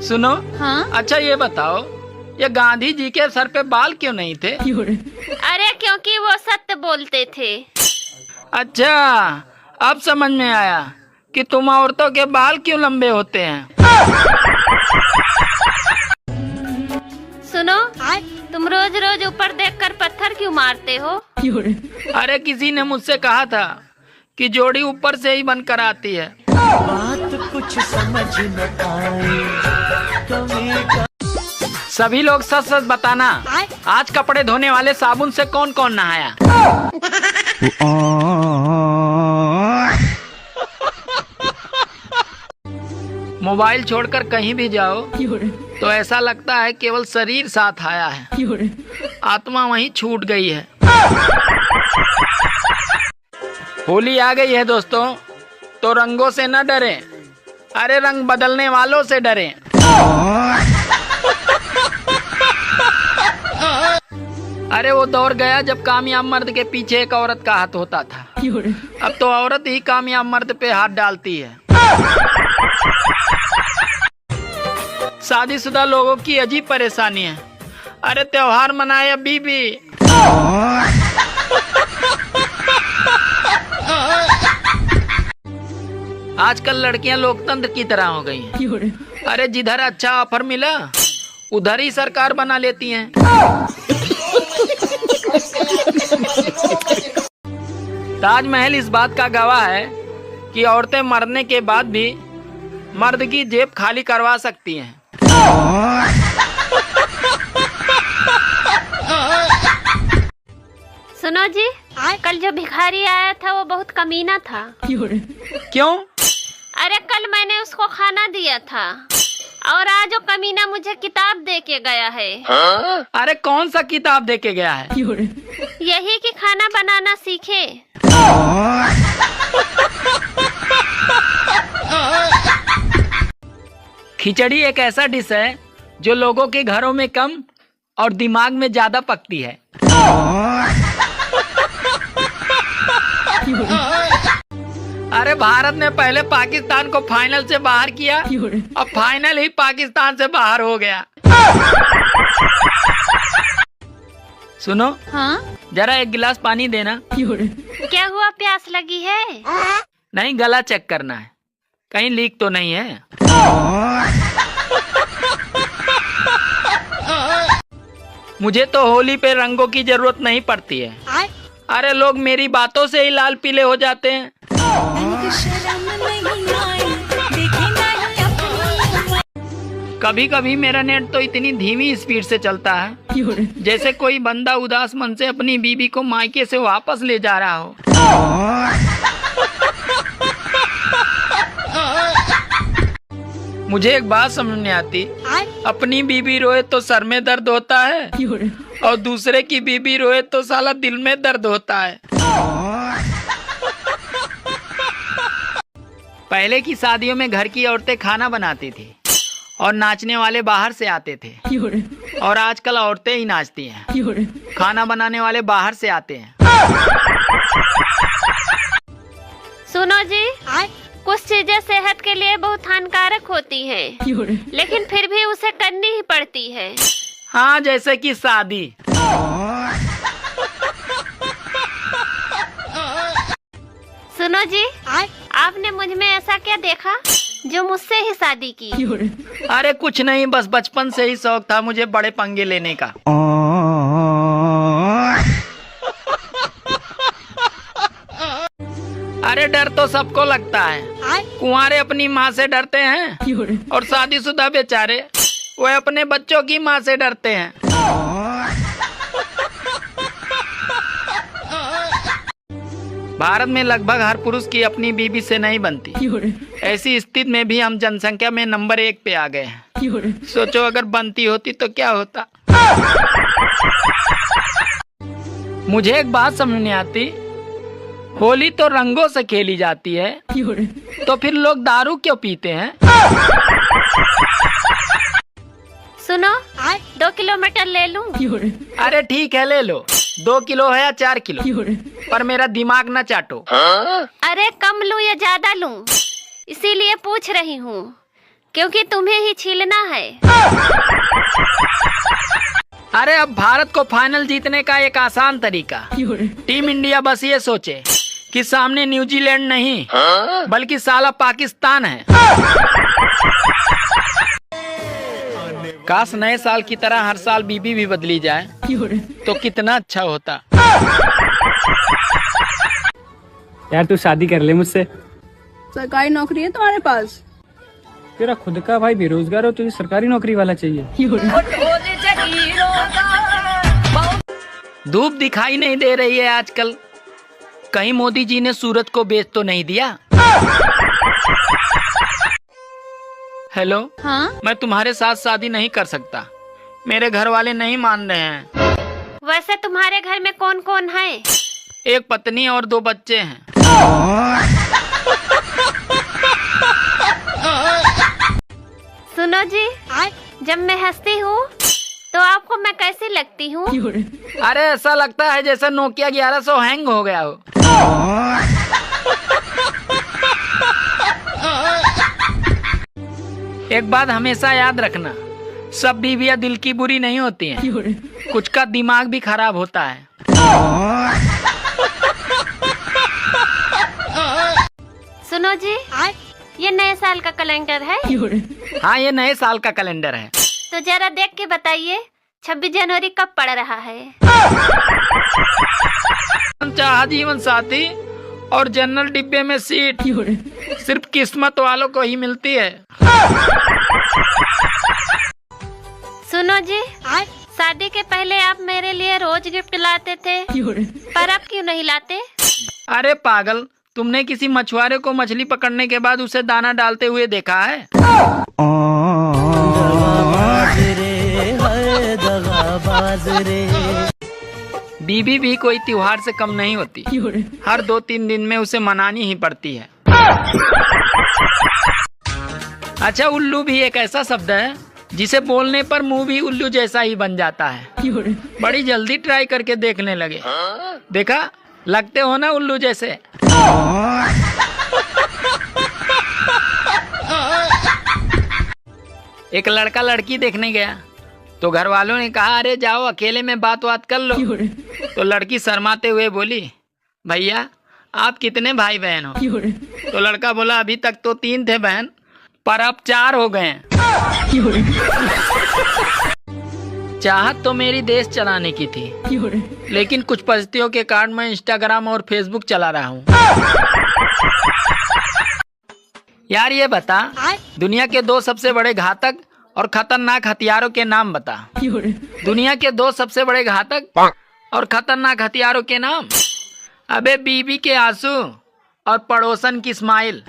सुनो। हाँ? अच्छा ये बताओ, ये गांधी जी के सर पे बाल क्यों नहीं थे? अरे क्योंकि वो सत्य बोलते थे। अच्छा, अब समझ में आया कि तुम औरतों के बाल क्यों लंबे होते हैं। सुनो, तुम रोज रोज ऊपर देखकर पत्थर क्यों मारते हो? अरे किसी ने मुझसे कहा था कि जोड़ी ऊपर से ही बनकर आती है। बात कुछ समझ न आए कभी। सभी लोग सच सच बताना, आज कपड़े धोने वाले साबुन से कौन कौन नहाया? मोबाइल छोड़कर कहीं भी जाओ तो ऐसा लगता है केवल शरीर साथ आया है, आत्मा वहीं छूट गई है। होली आ गई है दोस्तों, तो रंगों से न डरें, अरे रंग बदलने वालों से डरें। अरे वो दौर गया जब कामयाब मर्द के पीछे एक औरत का हाथ होता था। अब तो औरत ही कामयाब मर्द पे हाथ डालती है। शादीशुदा लोगों की अजीब परेशानी है। अरे त्योहार मनाए अब बीबी। आजकल लड़कियां लोकतंत्र की तरह हो गई हैं। अरे जिधर अच्छा ऑफर मिला उधर ही सरकार बना लेती हैं। ताजमहल इस बात का गवाह है कि औरतें मरने के बाद भी मर्द की जेब खाली करवा सकती हैं। सुनो जी, कल जो भिखारी आया था वो बहुत कमीना था। क्यों? अरे कल मैंने उसको खाना दिया था और आज वो कमीना मुझे किताब दे के गया है। अरे कौन सा किताब दे के गया है? यही कि खाना बनाना सीखे। खिचड़ी एक ऐसा डिश है जो लोगों के घरों में कम और दिमाग में ज्यादा पकती है। अरे भारत ने पहले पाकिस्तान को फाइनल से बाहर किया, अब फाइनल ही पाकिस्तान से बाहर हो गया। सुनो। हाँ? जरा एक गिलास पानी देना। क्या हुआ, प्यास लगी है? नहीं, गला चेक करना है, कहीं लीक तो नहीं है। मुझे तो होली पे रंगों की जरूरत नहीं पड़ती है। अरे लोग मेरी बातों से ही लाल पीले हो जाते हैं। कभी कभी मेरा नेट तो इतनी धीमी स्पीड से चलता है जैसे कोई बंदा उदास मन से अपनी बीबी को मायके से वापस ले जा रहा हो। मुझे एक बात समझ नहीं आती, अपनी बीबी रोए तो सर में दर्द होता है और दूसरे की बीबी रोए तो साला दिल में दर्द होता है। पहले की शादियों में घर की औरतें खाना बनाती थी और नाचने वाले बाहर से आते थे, और आजकल औरतें ही नाचती हैं, खाना बनाने वाले बाहर से आते हैं। सुनो जी, कुछ चीजें सेहत के लिए बहुत हानिकारक होती है, लेकिन फिर भी उसे करनी ही पड़ती है। हाँ, जैसे कि शादी। सुनो जी, आपने मुझ में ऐसा क्या देखा जो मुझसे ही शादी की? अरे कुछ नहीं, बस बचपन से ही शौक था मुझे बड़े पंगे लेने का। अरे डर तो सबको लगता है। कुंवारे अपनी माँ से डरते हैं और शादीशुदा बेचारे वो अपने बच्चों की माँ से डरते हैं। भारत में लगभग हर पुरुष की अपनी बीबी से नहीं बनती। ऐसी स्थिति में भी हम जनसंख्या में नंबर 1 पे आ गए हैं। सोचो अगर बनती होती तो क्या होता। मुझे एक बात समझ नहीं आती, होली तो रंगों से खेली जाती है, तो फिर लोग दारू क्यों पीते हैं? सुनो, 2 किलोमीटर ले लूं? अरे ठीक है, ले लो। 2 किलो है या 4 किलो, पर मेरा दिमाग न चाटो। अरे कम लूं या ज्यादा लूं, इसीलिए पूछ रही हूँ। क्योंकि तुम्हें ही छीलना है। अरे अब भारत को फाइनल जीतने का एक आसान तरीका, टीम इंडिया बस ये सोचे कि सामने न्यूजीलैंड नहीं बल्कि साला पाकिस्तान है। काश नए साल की तरह हर साल बीबी भी बदली जाए तो कितना अच्छा होता। यार तू शादी कर ले मुझसे। सरकारी नौकरी है तुम्हारे पास? तेरा खुद का भाई बेरोजगार हो, तुझे सरकारी नौकरी वाला चाहिए। धूप दिखाई नहीं दे रही है आजकल, कहीं मोदी जी ने सूरज को बेच तो नहीं दिया। हेलो, हाँ? मैं तुम्हारे साथ शादी नहीं कर सकता, मेरे घर वाले नहीं मान रहे हैं। वैसे तुम्हारे घर में कौन कौन है? एक पत्नी और 2 बच्चे हैं। सुनो जी, जब मैं हंसती हूँ तो आपको मैं कैसी लगती हूँ? अरे ऐसा लगता है जैसे नोकिया 1100 हैंग हो गया हो। एक बात हमेशा याद रखना, सब बीवियां दिल की बुरी नहीं होती हैं, कुछ का दिमाग भी खराब होता है। सुनो जी, ये नए साल का कैलेंडर है? हाँ, ये नए साल का कैलेंडर है। तो जरा देख के बताइए 26 जनवरी कब पड़ रहा है? चाह जीवन साथी और जनरल डिब्बे में सीट सिर्फ किस्मत वालों को ही मिलती है। सुनो जी, शादी के पहले आप मेरे लिए रोज गिफ्ट लाते थे, पर अब क्यों नहीं लाते? अरे पागल, तुमने किसी मछुआरे को मछली पकड़ने के बाद उसे दाना डालते हुए देखा है? बीबी भी कोई त्योहार से कम नहीं होती, हर 2-3 दिन में उसे मनानी ही पड़ती है। अच्छा, उल्लू भी एक ऐसा शब्द है जिसे बोलने पर मुंह भी उल्लू जैसा ही बन जाता है। बड़ी जल्दी ट्राई करके देखने लगे, देखा लगते हो ना उल्लू जैसे। एक लड़का लड़की देखने गया तो घर वालों ने कहा, अरे जाओ अकेले में बात कर लो। तो लड़की शर्माते हुए बोली, भैया आप कितने भाई बहन हो? तो लड़का बोला, अभी तक तो 3 थे बहन, पर अब 4 हो गए हैं। चाहत तो मेरी देश चलाने की थी, लेकिन कुछ परिस्थितियों के कारण मैं इंस्टाग्राम और फेसबुक चला रहा हूँ। यार ये बता, दुनिया के 2 सबसे बड़े घातक और खतरनाक हथियारों के नाम बता। दुनिया के 2 सबसे बड़े घातक और खतरनाक हथियारों के नाम? अबे बीबी के आंसू और पड़ोसन की स्माइल।